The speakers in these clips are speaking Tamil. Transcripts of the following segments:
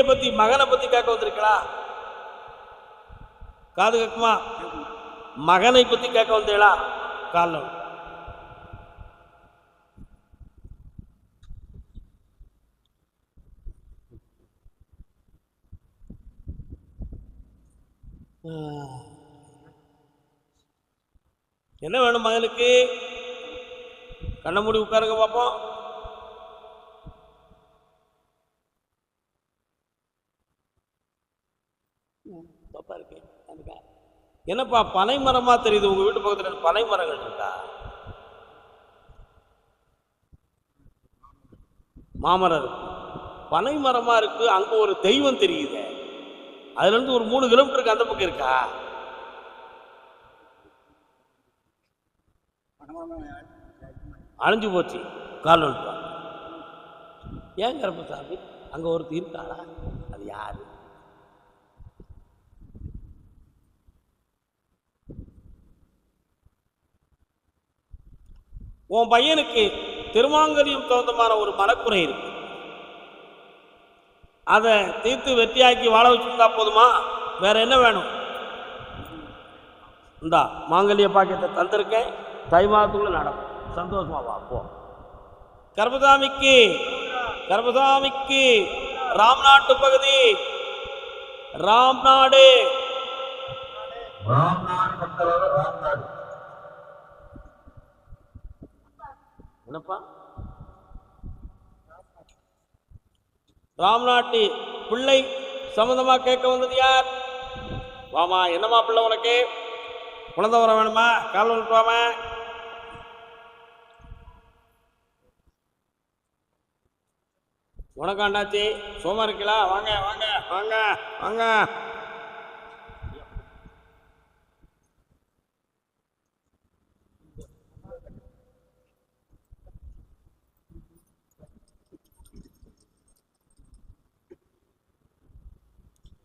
பிள்ளைய பத்தி மகனை பத்தி கேட்க வந்திருக்கா? காது கேட்குமா? மகனை பத்தி கேட்க வந்தீங்களா? காலம் என்ன வேணும் மகனுக்கு? கண்ண மூடி உட்காருங்க பார்ப்போம். என்னப்பா பனை மரமா தெரியுது? உங்க வீட்டு பக்கத்துல பனை மரங்கள் இருக்கா? மாமரம் இருக்கு, பனை மரமா இருக்கு. அங்க ஒரு தெய்வம் தெரியுது. அதுல இருந்து ஒரு 3 கிலோமீட்டருக்கு அந்த பக்கம் இருக்கா? அழிஞ்சு போச்சு. கால் வந்துட்டான். ஏன் கருப்பசாமி அங்க ஒருத்தர் இருக்காளா? அது யாரு? உன் பையனுக்கு திருமாங்கல்யம் தகுந்தமான ஒரு மனக்குறை இருக்கு. அதை தீர்த்து வெற்றியாக்கி வாழ வச்சுருந்தா போதுமா? வேற என்ன வேணும்? இந்தா மாங்கல்ய பாக்கியத்தை தந்திருக்கேன். தை மாதத்துக்குள்ள நடக்கும். சந்தோஷமா வா போ. கர்மசாமிக்கு கர்மசாமிக்கு ராம்நாட்டு பகுதி, ராம்நாடு, என்னப்பா ராம்நாட்டு பிள்ளை சம்பந்தமா கேட்க வந்தது யார்? வாமா. என்னமா பிள்ளை உனக்கு? குழந்தை வர வேணுமா? கால் விட்டுவாம. உனக்கு அண்ணாச்சி சோமா இருக்கலா? வாங்க வாங்க வாங்க வாங்க.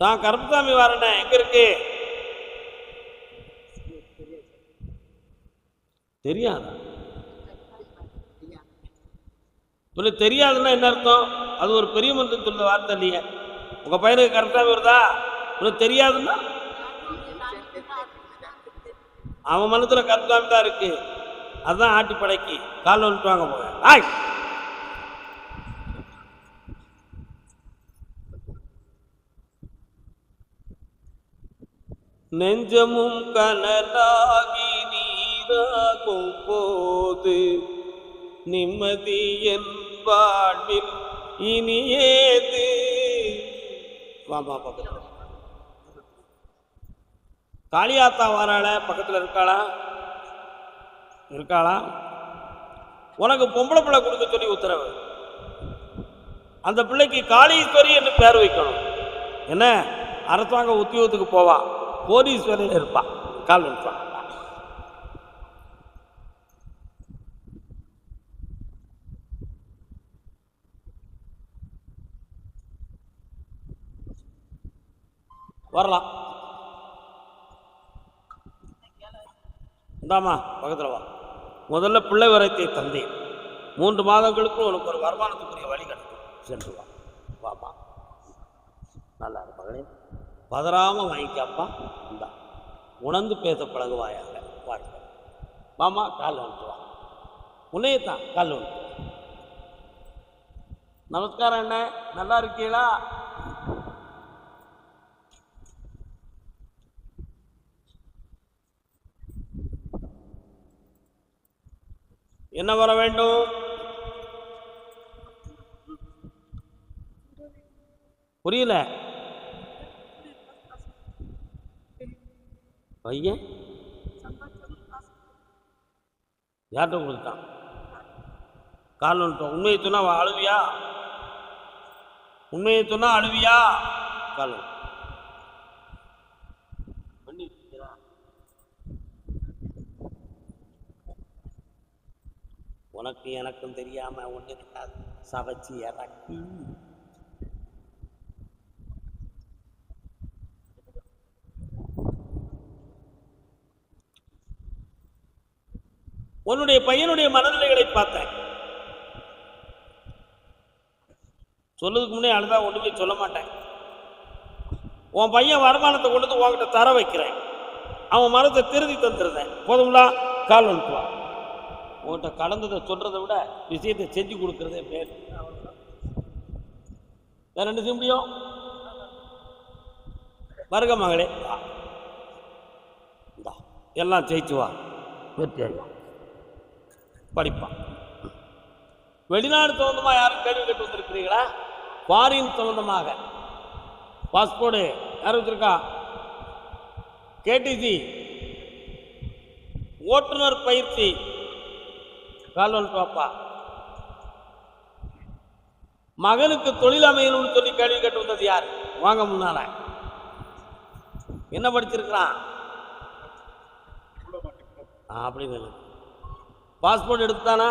நான் கருப்புசாமி வரேன். எங்க இருக்கு? தெரியாதா? தெரியாதுன்னா என்ன அர்த்தம்? அது ஒரு பெரிய மந்திரம் சொல்ல வார்த்தை இல்லையே. உங்க பையனுக்கு கருப்புசாமி வருதா? உனக்கு தெரியாதுன்னா அவன் மனத்துல கருப்புசாமி தான் இருக்கு. அதுதான் ஆட்டி படைக்கு கால் வந்துட்டு வாங்க போக. ஆய் நெஞ்சமும் கனலாகி நீராகும் போது நிம்மதி என் வாழ்வில் இனியேது. வாமா பக்கத்துல காளியாத்தா வராள, பக்கத்துல இருக்காளா? இருக்காளா? உனக்கு பொம்பளை பிள்ளை கொடுக்க சொல்லி உத்தரவு. அந்த பிள்ளைக்கு காளீஸ்வரி என்று பேர் வைக்கணும். என்ன? அரசாங்க உத்தியோகத்துக்கு போவா, கோடீஸ்வரியில் இருப்பா. கால் இருப்பா. வரலாம். இந்தாமா பக்கத்தில் வா. முதல்ல பிள்ளை வரைத்தை தந்தேன். 3 மாதங்களுக்கு உனக்கு ஒரு வருமானத்துக்குரிய வழி கிடைக்கும். சென்று வா. வாமா. நல்லா இருக்கு மகளே. பதறாம வாங்கிக்காப்பா. இந்தா உணர்ந்து பேச பழகுவாயாக. வாழ்க்கை. வாமா. கால் வந்துட்டு வா. உன்னையத்தான் கால் வந்துட்டு. நமஸ்காரம் அண்ணே. நல்லா இருக்கீங்களா? என்ன வர வேண்டும்? புரியல. பையன் யார்கிட்ட கொடுத்தான்? கால் வந்துட்டோம். உண்மையை சொன்னா அழுவியா? உண்மையை சொன்னா அழுவியா? கால் உனக்கு எனக்கும் தெரியாம ஒன்று சவச்சி இறக்கி உன்னுடைய பையனுடைய மனநிலைகளை பார்த்தேன். சொல்லுறதுக்கு முன்னே அழுதா ஒன்றுமே சொல்ல மாட்டேன். உன் பையன் வருமானத்தை கொண்டு வந்து உன்கிட்ட தர வைக்கிறேன், அவன் மரத்தை திருதி தந்துருந்தேன், போதும்லா கால் அனுப்புவான். உன்கிட்ட கடந்ததை சொல்றதை விட விஷயத்தை செஞ்சு கொடுக்கறதே பேர். வேற என்ன செய்ய முடியும்? வருக மகளே, எல்லாம் ஜெயிச்சு வா, வெற்றி ஆகும், படிப்பான். வெளிநாடு சம்பந்தமா யாரும் கேள்வி கேட்டு வந்திருக்கிறீங்களா? ஃபாரின் சம்பந்தமாக பாஸ்போர்டு யாரும் வச்சிருக்கா? கேடிசி ஓட்டுநர் பயிற்சி கால்வன் பாப்பா. மகனுக்கு தொழில் அமையணும்னு சொல்லி கேள்வி கேட்டு வந்தது யார்? வாங்க முன்னால. என்ன படிச்சிருக்கிறான்? அப்படின்னு பாஸ்போர்ட் எடுத்தானா?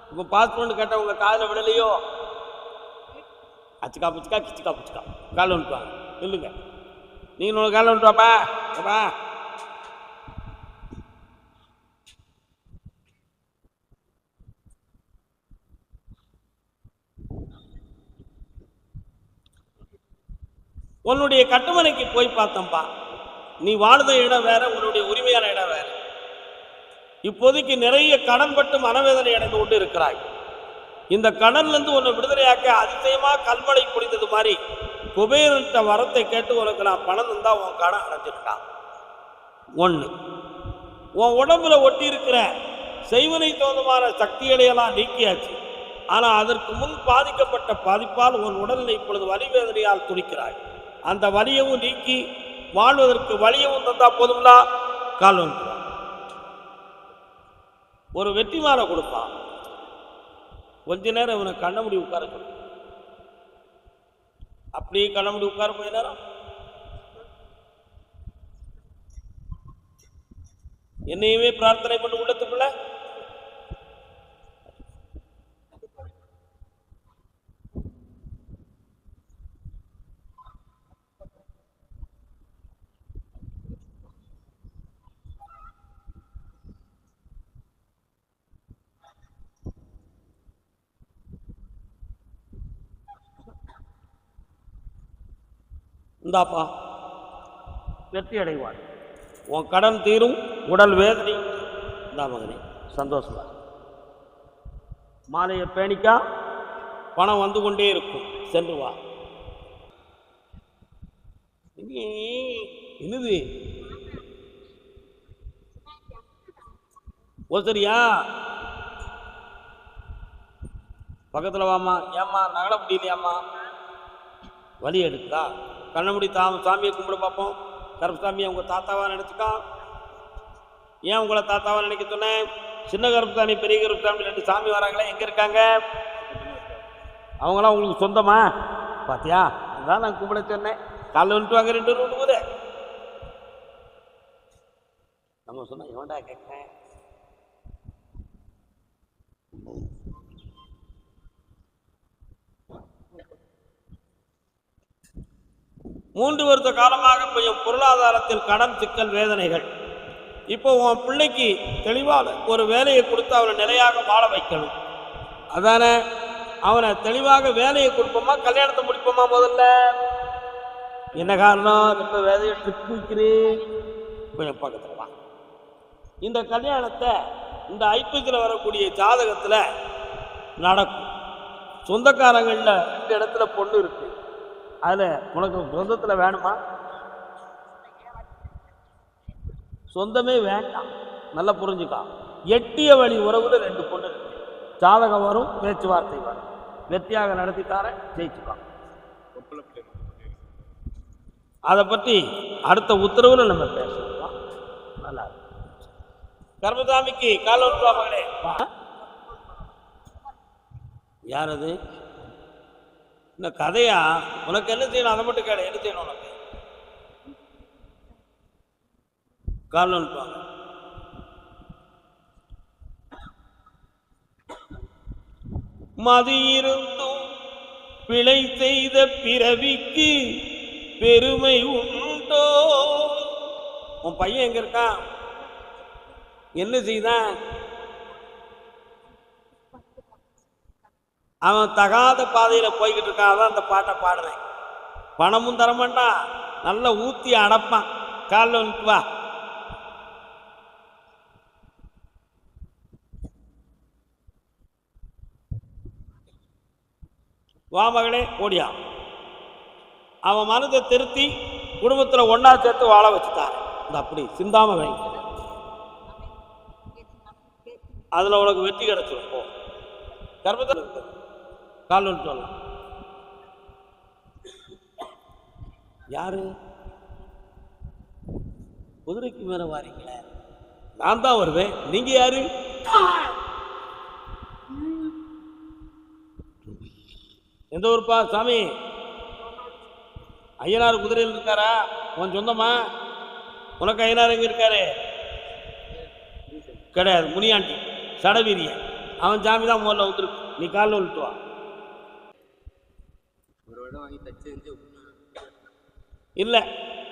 இப்போ பாஸ்போர்ட் கேட்ட உங்க காதில் விடலையோ? அச்சுக்கா புச்சுக்கா கிச்சுக்கா புச்சுக்கா கால் வந்துட்டுவாங்க. இல்லைங்க, நீங்கள் உனக்கு கால் வந்துட்டுவாப்பா. உன்னுடைய கட்டுமனைக்கு போய் பார்த்தம்பா. நீ வாழ்ந்த இடம் வேற, உன்னுடைய உரிமையான இடம் வேற. இப்போதைக்கு நிறைய கடன் பட்டு மனவேதனை அடைந்து கொண்டு இருக்கிறாய். இந்த கடன்ல இருந்து உன்னை விடுதலையாக்க அதிசயமா கல்மழை பொழிந்தது மாதிரி குபேரன்ட்ட வரத்தை கேட்டு உனக்கு நான் பணம் தந்தா உன் கடன் அடைஞ்சிருக்கான். ஒன்று, உன் உடம்புல ஒட்டி இருக்கிற செய்வனை தோந்தமான சக்திகளையெல்லாம் நீக்கியாச்சு. ஆனால் அதற்கு முன் பாதிக்கப்பட்ட பாதிப்பால் உன் உடல்நிலை இப்பொழுது வலிவேதனையால் துடிக்கிறாய். அந்த வலியவும் நீக்கி வாழ்வதற்கு வலியவும் தந்தா போதும்லா கால் வந்து ஒரு வெற்றி மாலை கொடுப்பான். கொஞ்ச நேரம் இவனை கண்ண முடி உட்கார சொல்லு. அப்படியே கண்ண முடி உட்கார கொஞ்ச நேரம். என்னையுமே பிரார்த்தனை பண்ணி உள்ளத்துக்குள்ள இந்தாப்பா, வெற்றி அடைவார். உன் கடன் தீரும், உடல் வேதனை. இந்தா மகனே, சந்தோஷமா மாலையை பேணிக்கா, பணம் வந்து கொண்டே இருக்கும். சென்று வா. என்னது சரியா? பக்கத்தில் வாமா. ஏம்மா நகல முடியலையாம்மா? வலி எடுக்குதா? கண்ணமுடி சாமியை கும்பிட பார்ப்போம். கருப்பசாமியை உங்கள் தாத்தாவா நினச்சிக்கா. ஏன் உங்களை தாத்தாவா நினைக்க சொன்னேன்? சின்ன கருப்பசாமி, பெரிய கருப்பசாமி ரெண்டு சாமி வராங்களே, எங்கே இருக்காங்க? அவங்களாம் உங்களுக்கு சொந்தமா? பார்த்தியா, அதுதான் நான் கும்பிட சொன்னேன். காலைல வந்துட்டு வாங்க, 2 ரூட்டு போது நம்ம சொன்ன எவன்டா கேட்குறேன். மூன்று வருஷ காலமாக கொஞ்சம் பொருளாதாரத்தில் கடன் சிக்கல் வேதனைகள். இப்போ உன் பிள்ளைக்கு தெளிவாக ஒரு வேலையை கொடுத்து அவனை நிலையாக வாழ வைக்கணும். அதானே? அவனை தெளிவாக வேலையை கொடுப்போமா, கல்யாணத்தை முடிப்போமா? முதல்ல என்ன காரணம்? ரொம்ப வேலையை ட்ரிப் வைக்கிறேன். கொஞ்சம் பக்கத்தில் வா. இந்த கல்யாணத்தை இந்த ஐப்பசியில் வரக்கூடிய ஜாதகத்தில் நடக்கும். சொந்தக்காரங்களில் 2 இடத்துல பொண்ணு இருக்கு. அதில் உனக்கு சொந்தத்தில் வேணுமா? சொந்தமே வேண்டாம். நல்லா புரிஞ்சுக்கா. எட்டிய வழி உறவுல 2 பொண்ணு இருக்கு. ஜாதகம் வரும், பேச்சுவார்த்தை வரும். வெற்றியாக நடத்தித்தார ஜெயிச்சுக்கலாம். அதை பற்றி அடுத்த உத்தரவுல நம்ம பேசலாம். நல்லா இருக்கு. கர்மசாமிக்கு கால ஒருவா மகளே. யார் அது? இந்த கதையா? உனக்கு என்ன செய்யணும் அதை மட்டும் கேளு. என்ன செய்யணும் உனக்கு? கால் அனுப்புவாங்க. மதி இருந்தும் பிழை செய்த பிறவிக்கு பெருமை உண்டோ? உன் பையன் எங்க இருக்கான்? என்ன செய்தான்? அவன் தகாத பாதையில் போய்கிட்டு இருக்கான். அதான் அந்த பாட்டை பாடுறேன். பணமும் தரமாட்டான், நல்லா ஊற்றி அடப்பான். காலில் வந்துட்டு வா. வா மகளே ஓடியா. அவன் மனதை திருத்தி குடும்பத்தில் ஒன்றா சேர்த்து வாழ வச்சுட்டான். இந்த அப்படி சிந்தாம வை, அதில் உனக்கு வெற்றி கிடைச்சிடும். போ கர்ப்பத்தில் இருக்கு கால் வந்துட்டு வரலாம். யாரு குதிரைக்கு மேல வாரீங்களே? நான் தான் வருவேன். நீங்க யாரு? எந்த ஊருப்பா சாமி? ஐயனார் குதிரையில் இருக்காரா? உன் சொந்தமா? உனக்கு ஐயனார் எங்க இருக்காரு? கிடையாது, முனியாண்டி சடவீரியன். அவன் சாமி தான் முதல்ல வந்துருக்கு. நீ காலில் விட்டு வா. இல்லை,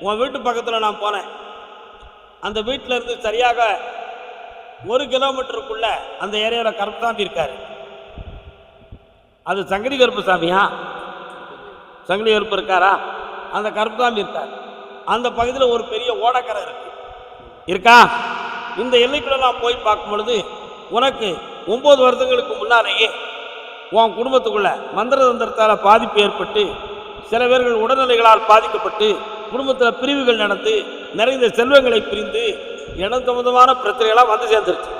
உன் வீட்டு பக்கத்தில் நான் போனேன். அந்த வீட்டில் இருந்து சரியாக 1 கிலோமீட்டருக்குள்ள அந்த ஏரியாவில் கருப்புசாமி இருக்காரு. அது சங்கடி கருப்புசாமியா? சங்கடி கருப்பு இருக்காரா? அந்த கருப்புசாமி இருக்கார். அந்த பகுதியில் ஒரு பெரிய ஓடக்கரை இருக்கா. இந்த எல்லைக்குள்ள நான் போய் பார்க்கும் பொழுது உனக்கு 9 வருடங்களுக்கு முன்னாலேயே உன் குடும்பத்துக்குள்ள மந்திர தந்திரத்தால் பாதிப்பு ஏற்பட்டு சில பேர்கள் உடல்நிலைகளால் பாதிக்கப்பட்டு குடும்பத்தில் பிரிவுகள் நடந்து நிறைந்த செல்வங்களை பிரிந்து இடம் சம்பந்தமான பிரச்சனைகளாக வந்து சேர்ந்துருச்சு.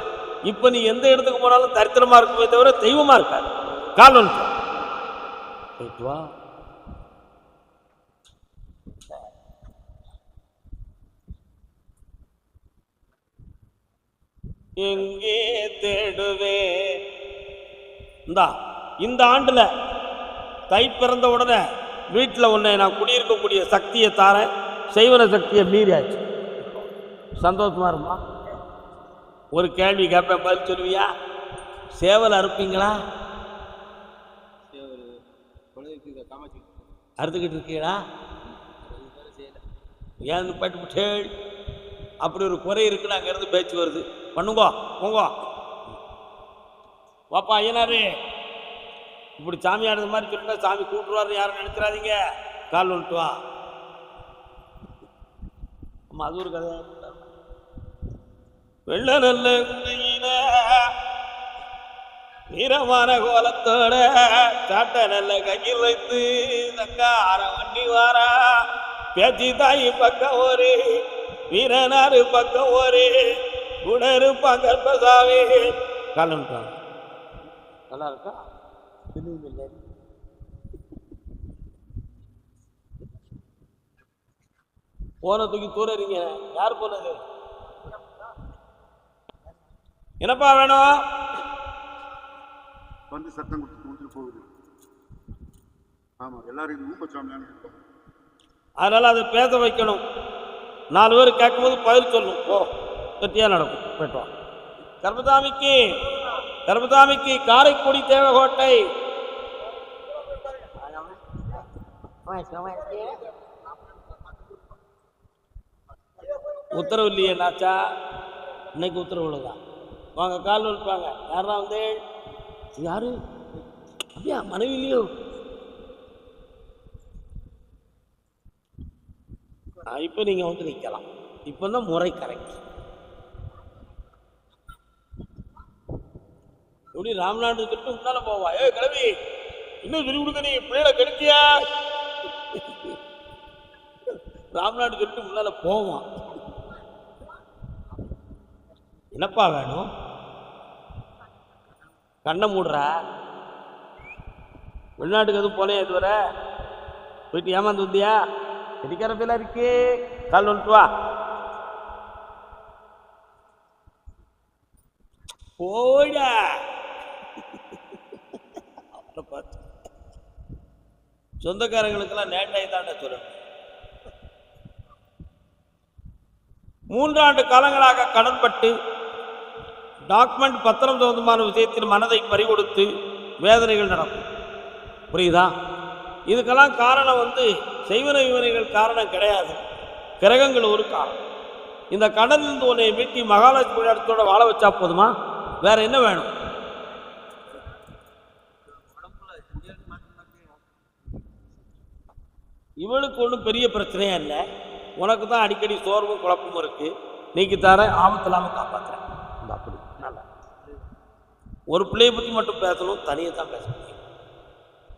இப்போ நீ எந்த இடத்துக்கு போனாலும் தரித்திரமாக இருக்குமே தவிர தெய்வமாக இருக்காது. கால் வந்துட்டு வா. எங்கே தேடுவே? இந்த ஆண்டுல தை பிறந்த உடனே வீட்டில் உன்னை நான் குடியிருக்கக்கூடிய சக்தியை தாரேன். செய்வன சக்தியை மீறியாச்சு. சந்தோஷமா இருமா? ஒரு கேள்வி கேட்பேன், பதில் சொல்லுவியா? சேவல் அறுப்பீங்களா? அறுத்துக்கிட்டு இருக்கீங்களா? ஏன் பட்டு அப்படி ஒரு குறை இருக்குன்னு அங்கேருந்து பேச்சு வருது. பண்ணுங்கோ போங்க வாப்பா. ஐயனாரு இப்படி சாமி ஆடுறது மாதிரி சொல்லிட்டா சாமி கூட்டுருவாருன்னு யாரும் நினைச்சிடாதீங்க. கால் வந்துட்டு வா. ஆமா, அது ஒரு கதை. வெள்ள நல்ல வீரமான கோலத்தோட சாட்ட நல்ல கையில் வைத்து தங்கார வண்டி வாரா. பேச்சு தாய் பக்கம் ஒரு வீரனாரு பக்கம் ஒரு கூட இருப்பான் கர்ப்பசாமி. கால் வந்துட்டு வாங்க. நல்லா இருக்கா? போன தூக்கி தூரறீங்க. யார் போனது? என்னப்பா வேணும்? வந்து சத்தம் கொடுத்து போகுது. ஆமா, எல்லாரும் அதனால அதை பேச வைக்கணும். 4 பேர் கேட்கும்போது பதில் சொல்லணும். ஓ கட்டியா நடக்கும். போயிட்டு வா. கர்ப்பசாமிக்கு காரைக்குடி தேவகோட்டை உத்தரவு இல்லையே நாச்சா? இன்னைக்கு உத்தரவு தான். வாங்க கால் வைப்பாங்க. யாரா வந்து? யாரு? அப்படியா? மனைவி இல்லையோ? இப்போ நீங்க வந்து நிற்கலாம். இப்போதான் முறை கரெக்ட். எப்படி ராம்நாடு திட்டு முன்னால போவா? ஏ கிளவி, இன்னும் சொல்லி கொடுக்க, நீ பிள்ளைகளை கெடுத்தியா? ராம்நாடு திட்டு முன்னால போவான். என்னப்பா வேணும்? கண்ணை மூடுறா. வெளிநாட்டுக்கு எதுவும் போனே இதுவரை? போயிட்டு ஏமாந்து வந்தியா? இடிக்கிற பேல இருக்கே. கால் வந்துட்டு வா. போடா. சொந்தக்காரங்களுக்கெல்லாம் நேட்டாய் தாண்ட சொல்லணும். 3 ஆண்டு காலங்களாக கடன்பட்டு டாக்குமெண்ட் பத்திரம் சம்பந்தமான விஷயத்தில் மனதை பறிகொடுத்து வேதனைகள் நடக்கும். புரியுதா? இதுக்கெல்லாம் காரணம் செய்வன விவனைகள் காரணம் கிடையாது. கிரகங்கள் ஒரு காரணம். இந்த கடலிலிருந்து உன்னை மீட்டி மகாலட்சுமி இடத்தோட வாழ வச்சா போதுமா? வேற என்ன வேணும்? இவளுக்கு ஒன்றும் பெரிய பிரச்சனையே இல்லை. உனக்கு தான் அடிக்கடி சோர்வும் குழப்பமும் இருக்கு. நீக்கி தர ஆபத்து இல்லாமல் காப்பாற்றுறேன். இந்த அப்படி நல்லா ஒரு பிள்ளையை பற்றி மட்டும் பேசணும், தனியை தான் பேச முடியும்.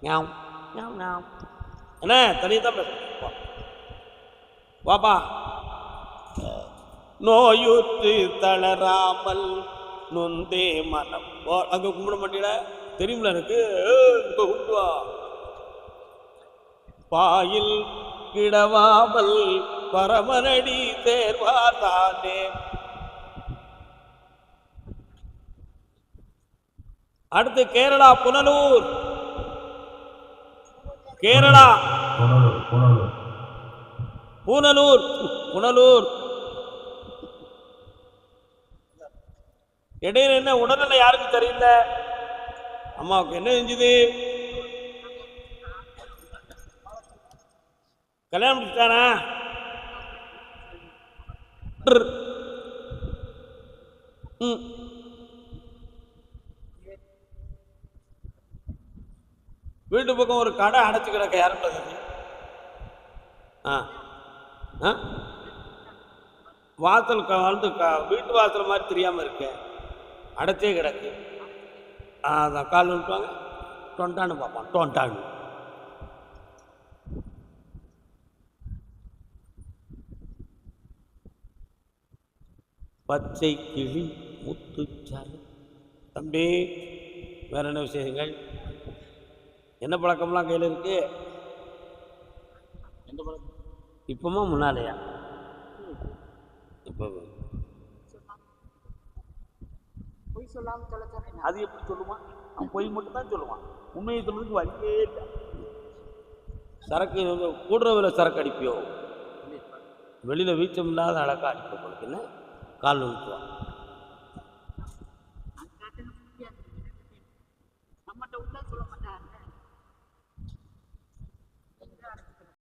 ஞாம் ஞாம் ஞாம் என்ன தனியை தான் பேச முடியும். வாப்பா. நோயுற்று தளராமல் நொந்தே மனம். அங்கே கும்பிட மாட்டீங்கள தெரியுமில்ல எனக்கு. கும்பிடுவா பாயில் கிடவாமல் பரமனடி தேர்வாதானே. அடுத்து கேரளா புனலூர். கேரளா புனலூர். புனலூர் இடையில என்ன உடல்நிலை யாருக்கு தெரியல. அம்மாவுக்கு என்ன செஞ்சுது? கல்யாணம் முடிச்சிட்டானா? வீட்டு பக்கம் ஒரு கடை அடைச்சு கிடக்க யாரும் வாசல் வந்து வீட்டு வாசல் மாதிரி தெரியாம இருக்கு, அடைச்சே கிடக்கு. அதான் கால் விட்டுவாங்க, டொண்டான்னு பார்ப்பான். டொண்டான்னு பச்சை கிளி முத்துச்சாலை. தம்பி வேற என்ன விஷயங்கள்? என்ன பழக்கம்லாம் கையில் இருக்கு? எந்த பழக்கம்? இப்பமா முன்னாலேயா? இப்போ அது எப்படி சொல்லுவான்? அவன் பொய் மட்டும் தான் சொல்லுவான், உண்மையை சொல்றதுக்கு வழியே இல்லை. சரக்கு கூடுறவில சரக்கு அடிப்பியோ, வெளியில வீச்சம் இல்லாத அழகா அடிப்ப கொடுக்குன்னு கால் விட்டுவான்.